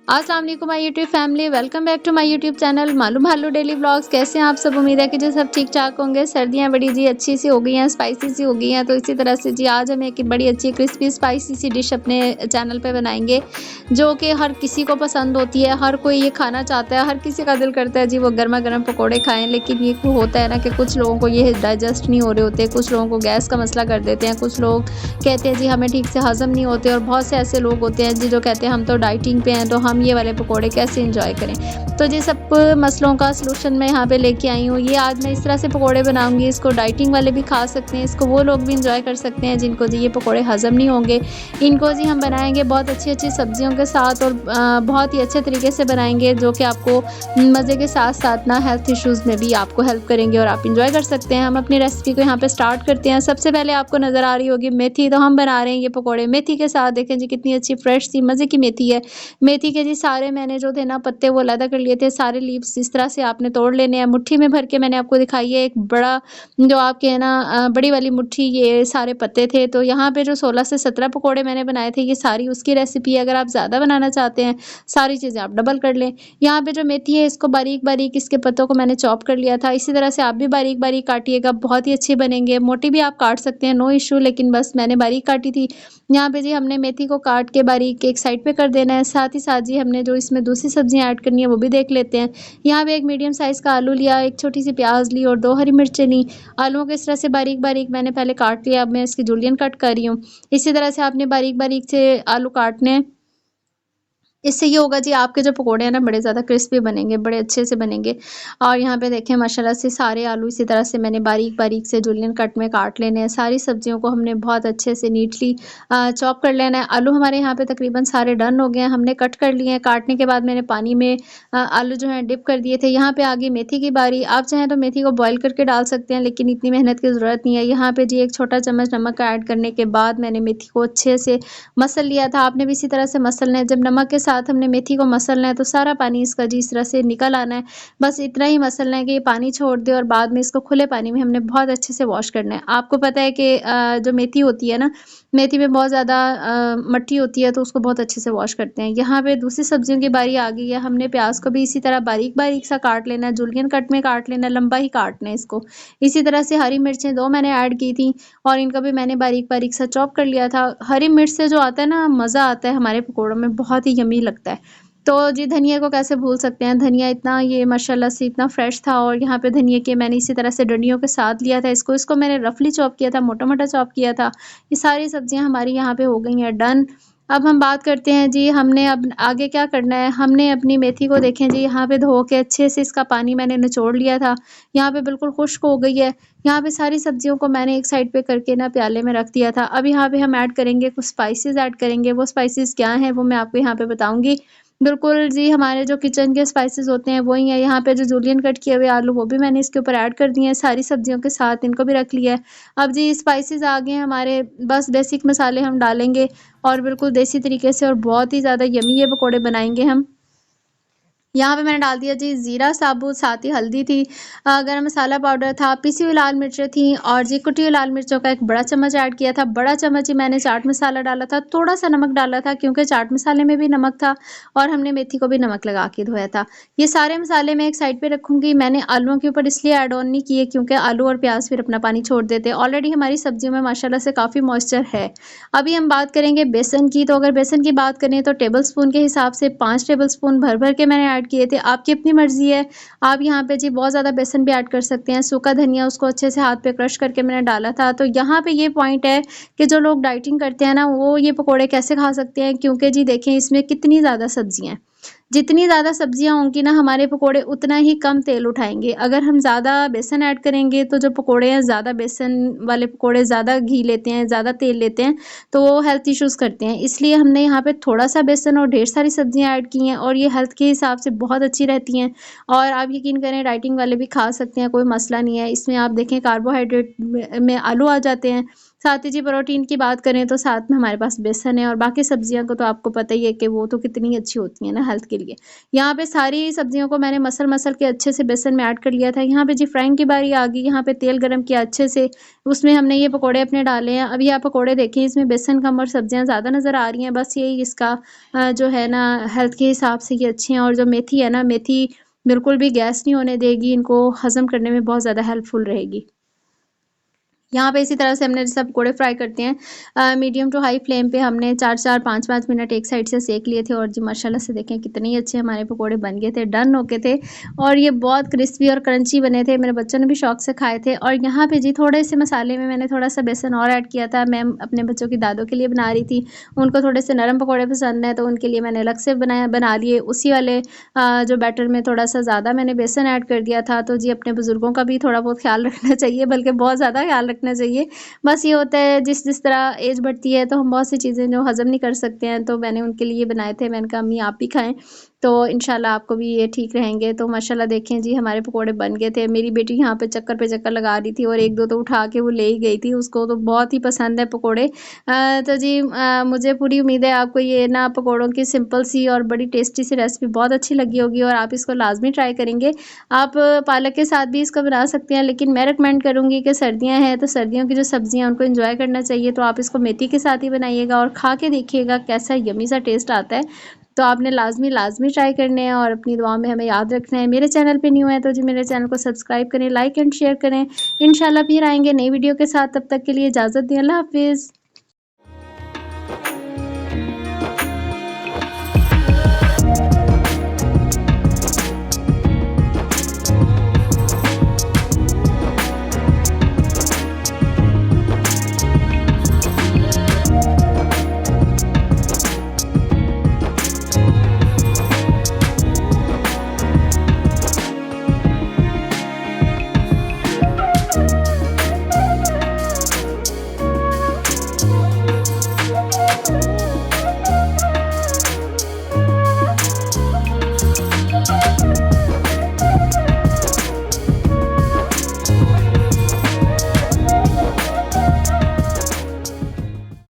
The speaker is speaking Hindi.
अस्सलाम वालेकुम my YouTube family, welcome back to my YouTube channel मालूम भालू डेली व्लॉग्स। कैसे हैं आप सब? उम्मीद है कि जो सब ठीक ठाक होंगे। सर्दियां बड़ी जी अच्छी सी हो गई हैं, स्पाइसी सी हो गई हैं, तो इसी तरह से जी आज हम एक बड़ी अच्छी क्रिस्पी स्पाइसी सी डिश अपने चैनल पे बनाएंगे जो कि हर किसी को पसंद होती है। हर कोई ये खाना चाहता है, हर किसी का दिल करता है जी वो गर्मा गर्म पकौड़े खाएं। लेकिन ये होता है ना कि कुछ लोगों को ये डाइजेस्ट नहीं हो रहे होते, कुछ लोगों को गैस का मसला कर देते हैं, कुछ लोग कहते हैं जी हमें ठीक से हजम नहीं होते, और बहुत से ऐसे लोग होते हैं जी जो कहते हैं हम तो डाइटिंग पे हैं तो हम ये वाले पकोड़े कैसे एंजॉय करें। तो जी सब मसलों का सलूशन मैं यहाँ पे लेके आई हूँ। ये आज मैं इस तरह से पकोड़े बनाऊंगी, इसको डाइटिंग वाले भी खा सकते हैं, इसको वो लोग भी इंजॉय कर सकते हैं जिनको जी ये पकोड़े हजम नहीं होंगे। इनको जी हम बनाएंगे बहुत अच्छी अच्छी सब्जियों के साथ, और बहुत ही अच्छे तरीके से बनाएंगे जो कि आपको मज़े के साथ साथ ना हेल्थ इश्यूज़ में भी आपको हेल्प करेंगे और आप इंजॉय कर सकते हैं। हम अपनी रेसिपी को यहाँ पे स्टार्ट करते हैं। सबसे पहले आपको नज़र आ रही होगी मेथी, तो हम बना रहे हैं ये पकोड़े मेथी के साथ। देखें जी कितनी अच्छी फ्रेश सी मज़े की मेथी है। मेथी के जी सारे मैंने जो थे ना पत्ते वो अलग कर लिए थे, सारे लीव्स इस तरह से आपने तोड़ लेने हैं। मुट्ठी में भर के मैंने आपको दिखाई है, एक बड़ा जो आपके है ना बड़ी वाली मुट्ठी ये सारे पत्ते थे। तो यहाँ पे जो 16 से 17 पकोड़े मैंने बनाए थे ये सारी उसकी रेसिपी है। अगर आप ज़्यादा बनाना चाहते हैं सारी चीज़ें आप डबल कर लें। यहाँ पे जो मेथी है इसको बारीक बारीक इसके पत्तों को मैंने चॉप कर लिया था। इसी तरह से आप भी बारीक बारीक काटिएगा, बहुत ही अच्छे बनेंगे। मोटी भी आप काट सकते हैं, नो इशू, लेकिन बस मैंने बारीक काटी थी। यहाँ पे जी हमने मेथी को काट के बारीक एक साइड पे कर देना है। साथ ही साथ जी हमने जो इसमें दूसरी सब्जियां ऐड करनी है वो भी देख लेते हैं। यहाँ पे एक मीडियम साइज़ का आलू लिया, एक छोटी सी प्याज ली और 2 हरी मिर्चें ली। आलूओं को इस तरह से बारीक बारीक मैंने पहले काट लिया, अब मैं इसकी जूलियन कट कर रही हूँ। इसी तरह से आपने बारीक बारीक से आलू काटने हैं। इससे ये होगा जी आपके जो पकोड़े हैं ना बड़े ज़्यादा क्रिस्पी बनेंगे, बड़े अच्छे से बनेंगे। और यहाँ पे देखें माशाल्लाह से सारे आलू इसी तरह से मैंने बारीक-बारीक से जूलियन कट में काट लेने हैं। सारी सब्जियों को हमने बहुत अच्छे से नीटली चॉप कर लेना है। आलू हमारे यहाँ पे तकरीबन सारे डन हो गए हैं, हमने कट कर लिए हैं। काटने के बाद मैंने पानी में आलू जो हैं डिप कर दिए थे। यहाँ पे आ गई मेथी की बारी। आप चाहें तो मेथी को बॉयल करके डाल सकते हैं, लेकिन इतनी मेहनत की ज़रूरत नहीं है। यहाँ पे जी 1 छोटा चम्मच नमक ऐड करने के बाद मैंने मेथी को अच्छे से मसल लिया था। आपने भी इसी तरह से मसलना है। जब नमक के साथ हमने मेथी को मसलना है तो सारा पानी इसका जी इस तरह से निकल आना है। बस इतना ही मसलना है कि ये पानी छोड़ दे, और बाद में इसको खुले पानी में हमने बहुत अच्छे से वॉश करना है। आपको पता है कि जो मेथी होती है ना, मेथी में बहुत ज़्यादा मट्टी होती है, तो उसको बहुत अच्छे से वॉश करते हैं। यहाँ पे दूसरी सब्जियों की बारी आ गई है। हमने प्याज को भी इसी तरह बारीक-बारीक सा काट लेना है, जूलियन कट में काट लेना है, लंबा ही काटना है इसको। इसी तरह से हरी मिर्चें 2 मैंने ऐड की थी और इनको भी मैंने बारीक-बारीक सा चॉप कर लिया था। हरी मिर्च से जो आता है ना मज़ा आता है हमारे पकोड़ों में, बहुत ही यम्मी लगता है। तो जी धनिया को कैसे भूल सकते हैं, धनिया इतना ये माशाल्लाह से इतना फ्रेश था, और यहाँ पे धनिया के मैंने इसी तरह से डंडियों के साथ लिया था इसको मैंने रफली चॉप किया था, मोटा-मोटा चॉप किया था। ये सारी सब्जियाँ हमारी यहाँ पे हो गई हैं डन। अब हम बात करते हैं जी हमने अब आगे क्या करना है। हमने अपनी मेथी को देखें जी यहाँ पे धो के अच्छे से इसका पानी मैंने निचोड़ लिया था। यहाँ पे बिल्कुल खुश्क हो गई है। यहाँ पे सारी सब्जियों को मैंने एक साइड पे करके ना प्याले में रख दिया था। अब यहाँ पे हम ऐड करेंगे कुछ स्पाइसेस ऐड करेंगे। वो स्पाइसेस क्या हैं वो मैं आपको यहाँ पे बताऊँगी। बिल्कुल जी हमारे जो किचन के स्पाइसेस होते हैं वही है। यहाँ पे जो जूलियन कट किए हुए आलू वो भी मैंने इसके ऊपर ऐड कर दिए हैं, सारी सब्जियों के साथ इनको भी रख लिया है। अब जी स्पाइसेस आ गए हैं हमारे, बस बेसिक मसाले हम डालेंगे और बिल्कुल देसी तरीके से, और बहुत ही ज़्यादा यम्मी ये पकोड़े बनाएँगे हम। यहाँ पे मैंने डाल दिया जी ज़ीरा साबुत, साथ ही हल्दी थी, गरम मसाला पाउडर था, पिसी हुई लाल मिर्चें थी, और जी कुटी हुई लाल मिर्चों का एक बड़ा चम्मच ऐड किया था। बड़ा चम्मच ही मैंने चाट मसाला डाला था, थोड़ा-सा नमक डाला था क्योंकि चाट मसाले में भी नमक था, और हमने मेथी को भी नमक लगा के धोया था। ये सारे मसाले मैं एक साइड पे रखूँगी। मैंने आलूओं के ऊपर इसलिए ऐड ऑन नहीं किए क्योंकि आलू और प्याज़ फिर अपना पानी छोड़ देते हैं। ऑलरेडी हमारी सब्जियों में माशाल्लाह से काफ़ी मॉइस्चर है। अभी हम बात करेंगे बेसन की, तो अगर बेसन की बात करें तो टेबलस्पून के हिसाब से 5 टेबलस्पून भर-भर के मैंने ऐड किए थे। आपकी अपनी मर्ज़ी है, आप यहाँ पे जी बहुत ज़्यादा बेसन भी ऐड कर सकते हैं। सूखा धनिया उसको अच्छे से हाथ पे क्रश करके मैंने डाला था। तो यहाँ पे ये पॉइंट है कि जो लोग डाइटिंग करते हैं ना वो ये पकोड़े कैसे खा सकते हैं, क्योंकि जी देखें इसमें कितनी ज़्यादा सब्जियाँ हैं। जितनी ज़्यादा सब्जियाँ होंगी ना हमारे पकोड़े उतना ही कम तेल उठाएँगे। अगर हम ज़्यादा बेसन ऐड करेंगे तो जो पकोड़े हैं ज़्यादा बेसन वाले पकोड़े ज़्यादा घी लेते हैं, ज़्यादा तेल लेते हैं, तो वो हेल्थ इश्यूज़ करते हैं। इसलिए हमने यहाँ पे थोड़ा-सा बेसन और ढेर सारी सब्जियाँ ऐड की हैं, और ये हेल्थ के हिसाब से बहुत अच्छी रहती हैं। और आप यकीन करें डाइटिंग वाले भी खा सकते हैं, कोई मसला नहीं है। इसमें आप देखें कार्बोहाइड्रेट में आलू आ जाते हैं, साथ ही जी प्रोटीन की बात करें तो साथ में हमारे पास बेसन है और बाकी सब्जियाँ को तो आपको पता ही है कि वो तो कितनी अच्छी होती हैं ना हेल्थ के लिए। यहाँ पे सारी सब्जियों को मैंने मसल-मसल के अच्छे से बेसन में ऐड कर लिया था। यहाँ पे जी फ्राइंग की बारी आ गई, यहाँ पे तेल गरम किया अच्छे से, उसमें हमने ये पकोड़े अपने डाले हैं। अभी आप पकोड़े देखिए इसमें बेसन कम और सब्जियाँ ज़्यादा नज़र आ रही हैं, बस यही इसका जो है ना हेल्थ के हिसाब से ये अच्छे हैं और जो मेथी है ना, मेथी बिल्कुल भी गैस नहीं होने देगी, इनको हज़म करने में बहुत ज़्यादा हेल्पफुल रहेगी। यहाँ पे इसी तरह से हमने जैसे पकोड़े फ्राई करते हैं मीडियम टू हाई फ्लेम पे हमने 4-4 5-5 मिनट एक साइड से सेक लिए थे और जी माशाल्लाह से देखें कितने ही अच्छे हमारे पकोड़े बन गए थे, डन हो गए थे और ये बहुत क्रिस्पी और क्रंची बने थे। मेरे बच्चों ने भी शौक से खाए थे और यहाँ पे जी थोड़े से मसाले में मैंने थोड़ा-सा बेसन और ऐड किया था। मैं अपने बच्चों की दादों के लिए बना रही थी, उनको थोड़े से नरम पकोड़े पसंद हैं तो उनके लिए मैंने अलग से बना लिए। उसी वाले जो बैटर में थोड़ा-सा ज़्यादा मैंने बेसन ऐड कर दिया था। तो जी अपने बुज़ुर्गों का भी थोड़ा बहुत ख़्याल रखना चाहिए, बल्कि बहुत ज़्यादा ख़्याल रखना चाहिए। बस ये होता है जिस तरह एज बढ़ती है तो हम बहुत सी चीज़ें जो हज़म नहीं कर सकते हैं, तो मैंने उनके लिए बनाए थे। मैंने कहा अम्मी आप भी खाएँ, तो इंशाल्लाह आपको भी ये ठीक रहेंगे। तो माशाल्लाह देखें जी हमारे पकोड़े बन गए थे। मेरी बेटी यहाँ पे चक्कर लगा रही थी और 1-2 तो उठा के वो ले ही गई थी, उसको तो बहुत ही पसंद है पकोड़े। तो जी मुझे पूरी उम्मीद है आपको ये ना पकोड़ों की सिंपल सी और बड़ी टेस्टी सी रेसिपी बहुत अच्छी लगी होगी और आप इसको लाज़मी ट्राई करेंगे। आप पालक के साथ भी इसको बना सकते हैं, लेकिन मैं रिकमेंड करूँगी कि सर्दियाँ हैं तो सर्दियों की जो सब्जियाँ उनको एंजॉय करना चाहिए, तो आप इसको मेथी के साथ ही बनाइएगा और खा के देखिएगा कैसा यम्मी सा टेस्ट आता है। तो आपने लाज़मी ट्राई करने हैं और अपनी दुआ में हमें याद रखना है। मेरे चैनल पे न्यू है तो जी मेरे चैनल को सब्सक्राइब करें, लाइक एंड शेयर करें। इंशाल्लाह फिर आएँगे नई वीडियो के साथ, तब तक के लिए इजाज़त दें। अल्लाह हाफ़िज़।